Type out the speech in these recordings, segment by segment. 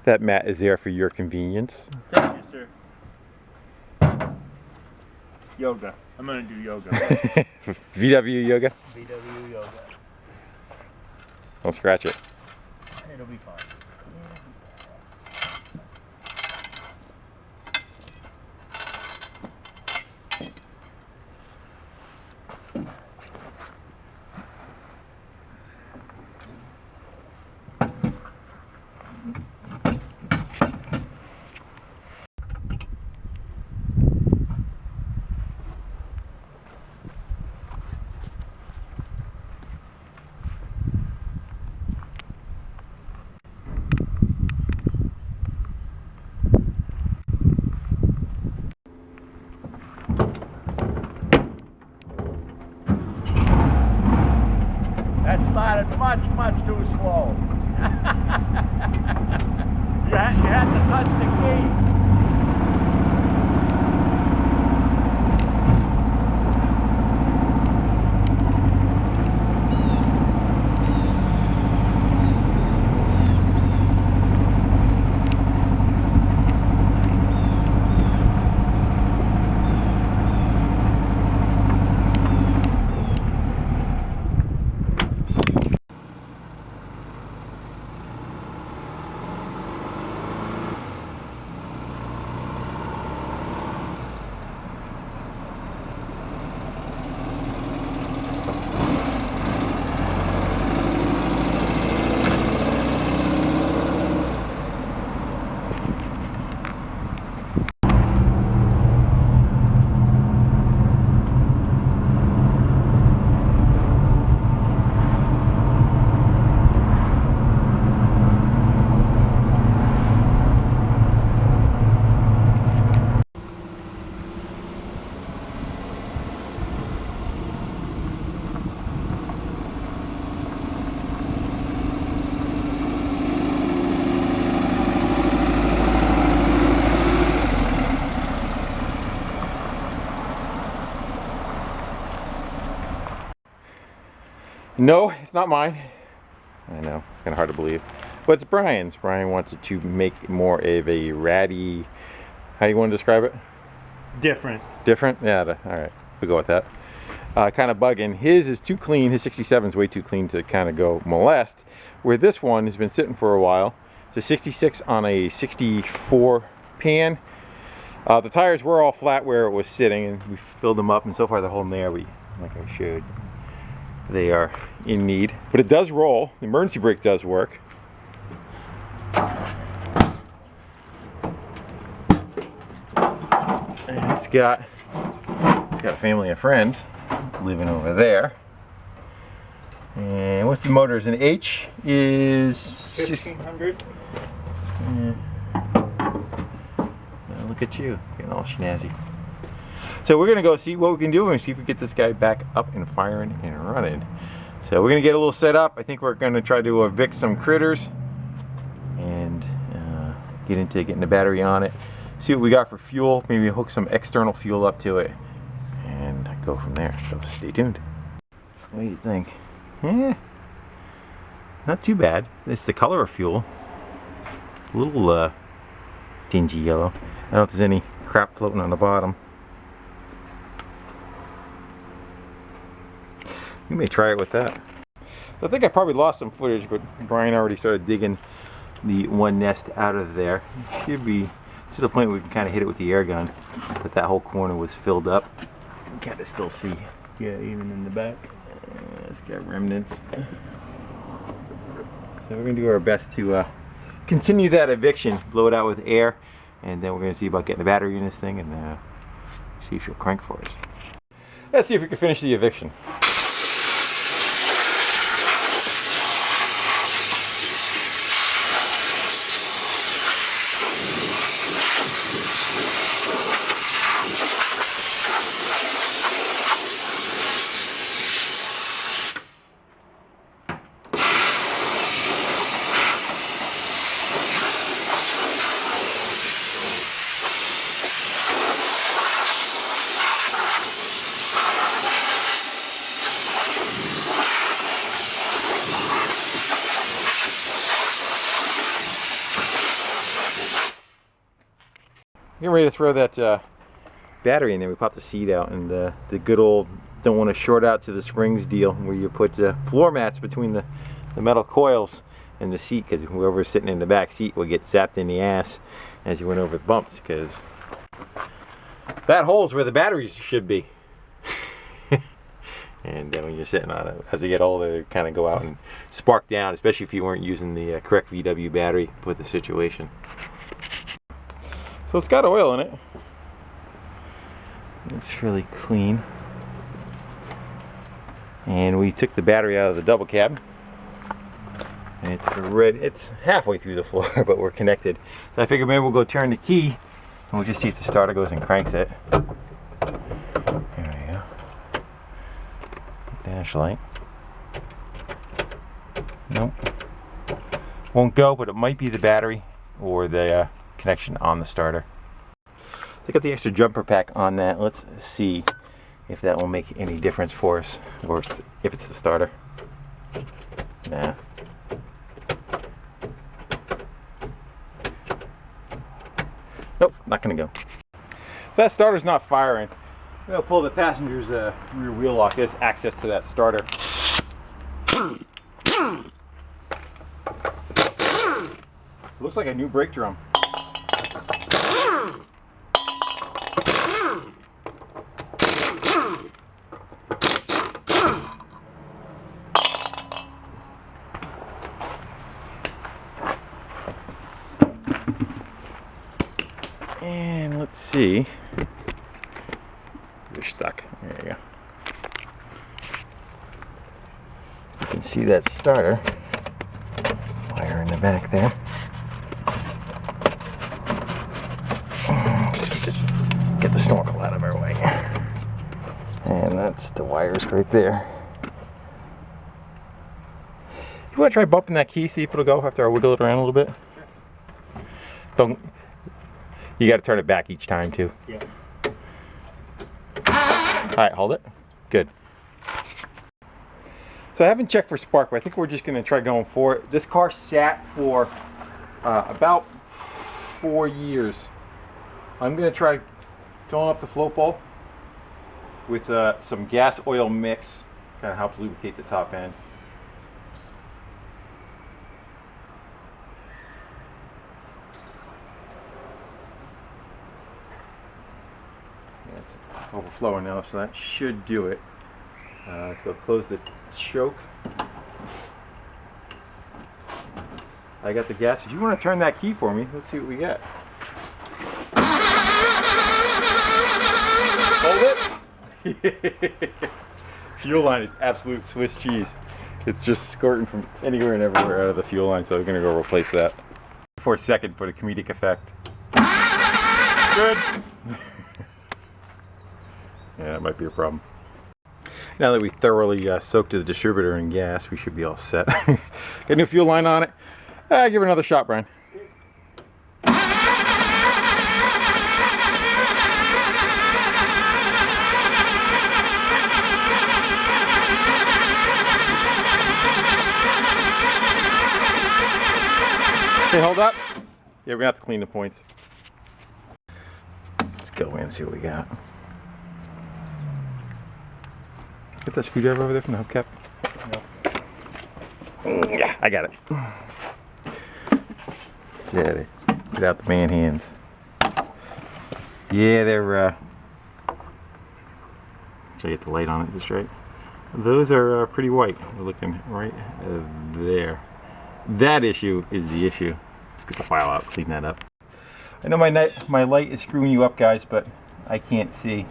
That mat is there for your convenience. Thank you, sir. Yoga. I'm gonna do yoga. VW yoga? VW yoga. Don't scratch it. It'll be fine. That started much too slow. you had to touch the key. No, it's not mine. I know, it's kind of hard to believe. But it's Brian's. Brian wants it to make more of a ratty, how you want to describe it? Different. Different? Yeah, all right, we'll go with that. Kind of bugging. His is too clean, his 67 is way too clean to kind of go molest, where this one has been sitting for a while. It's a 66 on a 64 pan. The tires were all flat where it was sitting, and we filled them up, and so far they're holding there. Like I showed, they are in need, but it does roll. The emergency brake does work. And it's got a family of friends living over there. And what's the motor? Is an H is 1500. Look at you, getting all snazzy. So we're gonna go see what we can do and see if we get this guy back up and firing and running. So we're gonna get a little set up. I think we're gonna try to evict some critters and get into getting the battery on it. See what we got for fuel. Maybe hook some external fuel up to it and go from there. So stay tuned. What do you think? Not too bad. It's the color of fuel. A little dingy yellow. I don't know if there's any crap floating on the bottom. We may try it with that. I think I probably lost some footage, but Brian already started digging the one nest out of there. It should be to the point where we can kind of hit it with the air gun, but that whole corner was filled up. You can kind of still see. Yeah, even in the back. It's got remnants. So we're gonna do our best to continue that eviction, blow it out with air, and then we're gonna see about getting the battery in this thing and see if she'll crank for us. Let's see if we can finish the eviction. getting ready to throw that battery in there. We popped the seat out, and the good old don't want to short out to the springs deal, where you put floor mats between the metal coils and the seat, because whoever's sitting in the back seat will get zapped in the ass as you went over the bumps, because that hole's where the batteries should be. And when you're sitting on it, as they get older, they kind of go out and spark down, especially if you weren't using the correct VW battery for the situation. So it's got oil in it. It's really clean. And we took the battery out of the double cab. And it's halfway through the floor, but we're connected. So I figured maybe we'll go turn the key, and we'll just see if the starter goes and cranks it. There we go. Dash light. Nope. Won't go, but it might be the battery or the connection on the starter. I got the extra jumper pack on that. Let's see if that will make any difference for us, or if it's the starter. Nah. Nope, not gonna go. So that starter's not firing. I'm gonna pull the passenger's rear wheel lock. There's access to that starter. Looks like a new brake drum. And let's see. You're stuck. There you go. You can see that starter wire in the back there. Just get the snorkel out of our way. And that's the wires right there. You want to try bumping that key, see if it'll go after I wiggle it around a little bit? Don't. You got to turn it back each time too. Yeah. All right, hold it. Good. So I haven't checked for spark, but I think we're just going to try going for it. This car sat for about 4 years. I'm going to try filling up the float bowl with some gas oil mix. Kind of helps lubricate the top end. It's overflowing now, so that should do it. Let's go close the choke. I got the gas. If you want to turn that key for me, let's see what we get. Hold it. Fuel line is absolute Swiss cheese. It's just squirting from anywhere and everywhere out of the fuel line, so we're going to go replace that. For a second, for the comedic effect. Good. Yeah, that might be a problem. Now that we thoroughly soaked the distributor in gas, we should be all set. Got a new fuel line on it. Give it another shot, Brian. Okay, hold up. Yeah, we're gonna have to clean the points. Let's go in and see what we got. Get that screwdriver over there from the hubcap. No. Yeah, I got it. Yeah, get out the man hands. Yeah, they're. Should I get the light on it just right? Those are pretty white. We're looking right there. That issue is the issue. Let's get the file out, clean that up. I know my light is screwing you up, guys, but I can't see.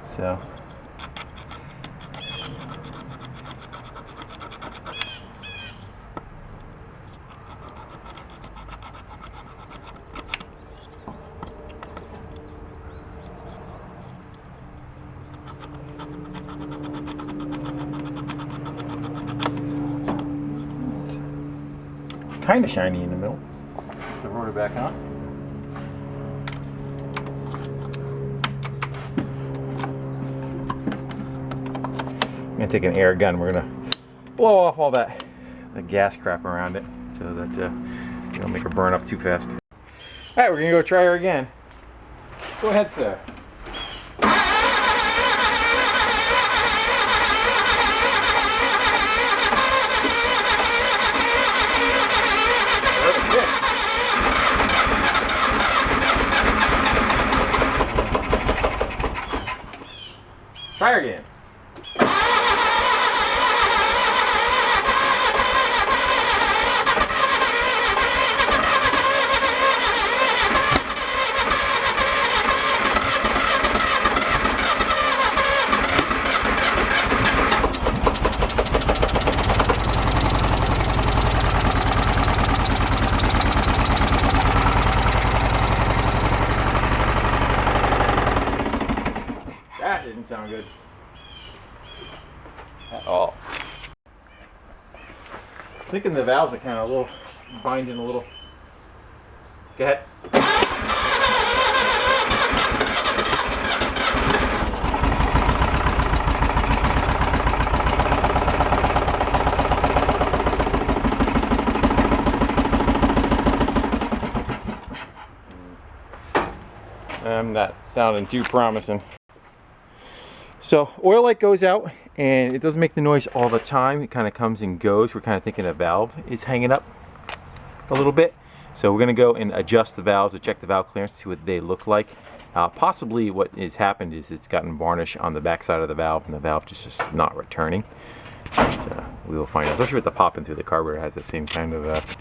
So. Kind of shiny in the middle. Put the rotor back on. I'm gonna take an air gun. We're gonna blow off all the gas crap around it so that we don't make her burn up too fast. All right, we're gonna go try her again. Go ahead, sir. Fire again. That didn't sound good at all. Thinking the valves are kind of a little binding a little. Go ahead. I'm not sounding too promising. So oil light goes out and it doesn't make the noise all the time. It kind of comes and goes. We're kind of thinking a valve is hanging up a little bit. So we're going to go and adjust the valves or check the valve clearance, see what they look like. Possibly what has happened is it's gotten varnish on the back side of the valve and the valve just is not returning. But, we will find out, especially with the popping through the carburetor. It has the same kind of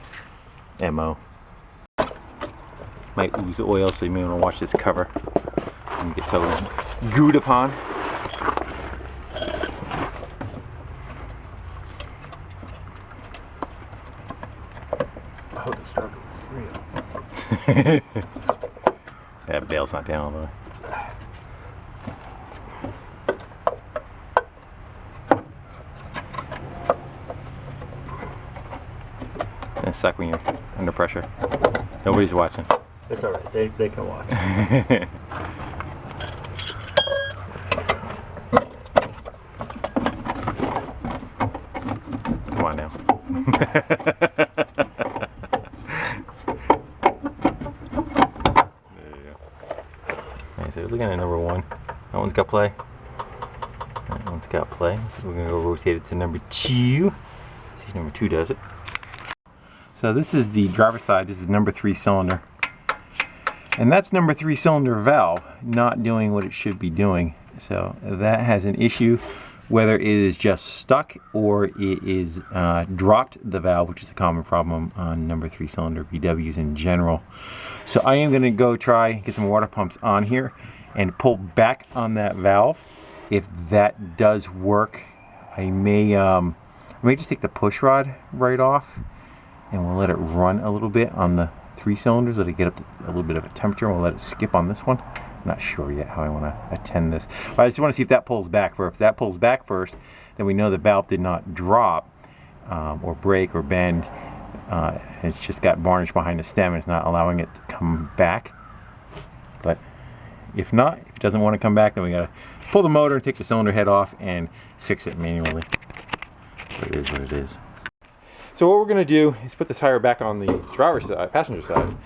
MO. Might ooze oil, so you may want to watch this cover and get totally gooed upon. Oh, the struggle is real. That bail's not down though. It's suck when you're under pressure. Nobody's watching. It's alright, they can watch. Come on now. So we're looking at number 1. That one's got play. That one's got play. So we're going to go rotate it to number 2. See if number 2 does it. So this is the driver's side. This is number 3 cylinder. And that's number 3 cylinder valve not doing what it should be doing. So that has an issue, whether it is just stuck or it is dropped the valve, which is a common problem on number 3 cylinder VWs in general. So I am going to go try get some water pumps on here and pull back on that valve. If that does work, I may just take the push rod right off and we'll let it run a little bit on the 3 cylinders, let it get up to a little bit of a temperature, and we'll let it skip on this one. I'm not sure yet how I want to attend this. But I just want to see if that pulls back first. If that pulls back first, then we know the valve did not drop or break or bend. It's just got varnish behind the stem and it's not allowing it to come back. But if not, if it doesn't want to come back, then we got to pull the motor, take the cylinder head off, and fix it manually. But it is what it is. So what we're going to do is put the tire back on the driver's side, passenger side,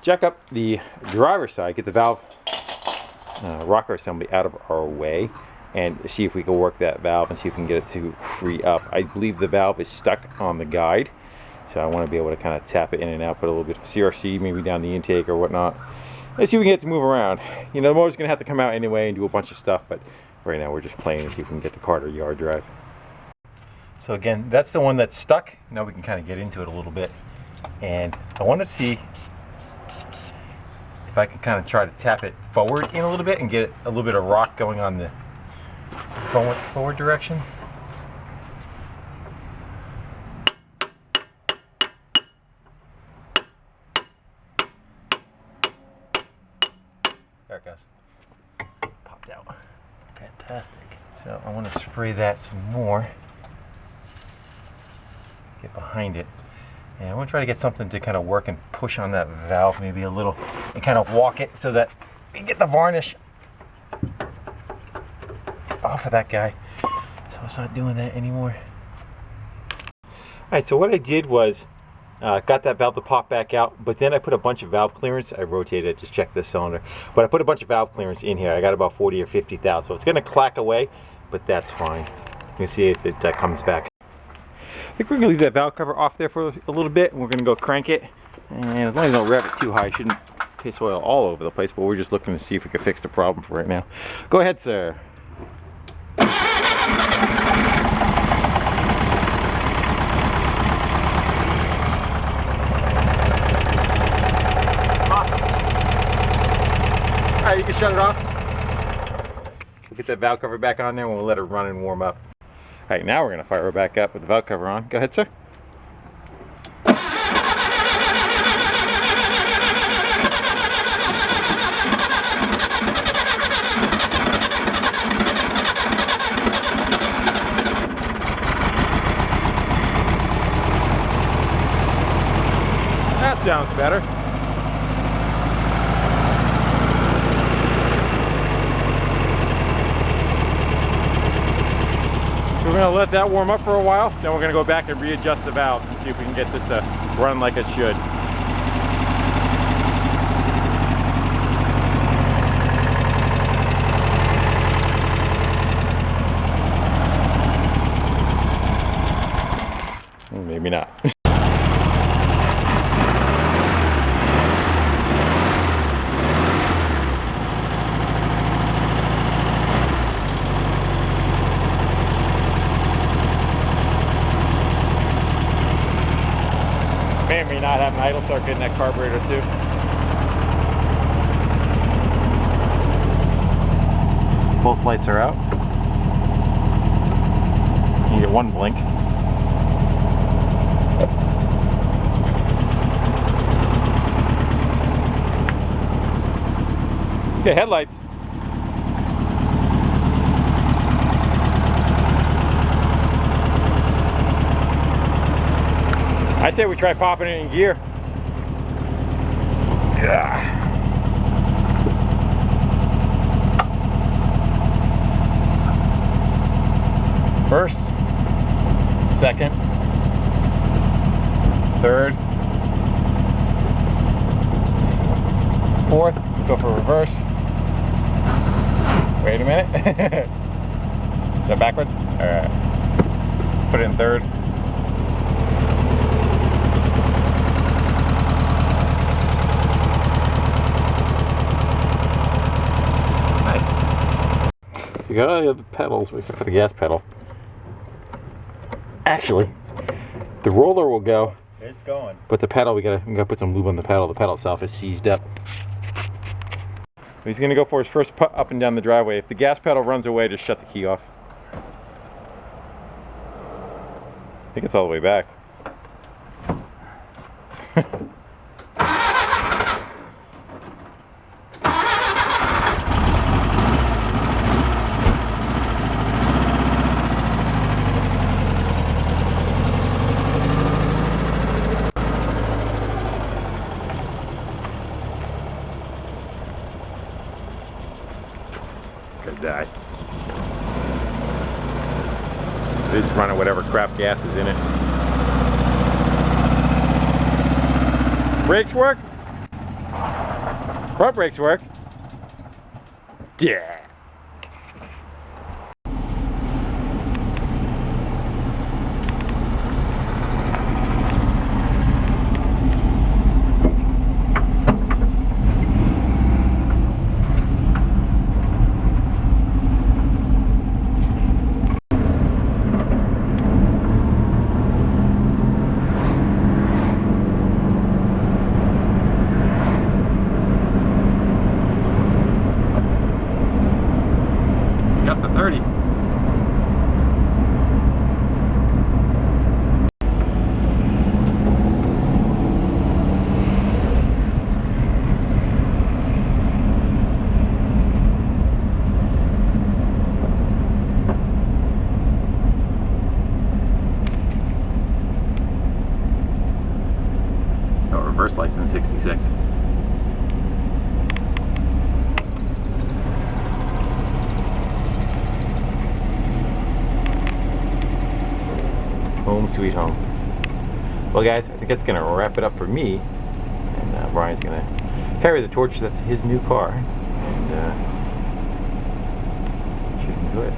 jack up the driver's side, get the valve rocker assembly out of our way, and see if we can work that valve and see if we can get it to free up. I believe the valve is stuck on the guide, so I want to be able to kind of tap it in and out, put a little bit of CRC maybe down the intake or whatnot. Let's see if we can get it to move around. You know, the motor's going to have to come out anyway and do a bunch of stuff, but right now we're just playing to see if we can get the Carter yard drive. So again, that's the one that's stuck. Now we can kind of get into it a little bit. And I want to see if I can kind of try to tap it forward in a little bit and get a little bit of rock going on the forward direction. There it goes. Popped out. Fantastic. So I want to spray that some more. Get behind it. And I want to try to get something to kind of work and push on that valve maybe a little and kind of walk it so that we get the varnish off of that guy. So it's not doing that anymore. Alright, so what I did was Got that valve to pop back out, but then I put a bunch of valve clearance. I rotated it, just check this cylinder. But I put a bunch of valve clearance in here. I got about 40 or 50 thou, so it's gonna clack away, but that's fine. You can see if it comes back. I think we're gonna leave that valve cover off there for a little bit, and we're gonna go crank it. And as long as I don't rev it too high, it shouldn't piss oil all over the place, but we're just looking to see if we can fix the problem for right now. Go ahead, sir. All right, you can shut it off. We'll get that valve cover back on there and we'll let it run and warm up. All right, now we're gonna fire it back up with the valve cover on. Go ahead, sir. That sounds better. We're going to let that warm up for a while, then we're going to go back and readjust the valve and see if we can get this to run like it should. Maybe not. May not have an idle, start getting that carburetor too. Both lights are out. You get one blink. Okay, headlights. I say we try popping it in gear. Yeah. First, second, third, fourth, go for reverse. Wait a minute. Is that backwards? All right. Put it in third. You got all the other pedals except for the gas pedal. Actually, the roller will go. It's going. But the pedal, we gotta put some lube on the pedal. The pedal itself is seized up. He's gonna go for his first putt up and down the driveway. If the gas pedal runs away, just shut the key off. I think it's all the way back. Could die. It's running whatever crap gas is in it. Brakes work? Front brakes work. Yeah. Up to 30. Oh, reverse license 66. Home sweet home. Well, guys, I think that's gonna wrap it up for me. And Brian's gonna carry the torch. That's his new car. And should enjoy it.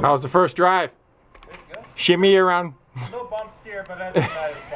How was the first drive? There you go. Shimmy around. No bump steer, but other than that, it's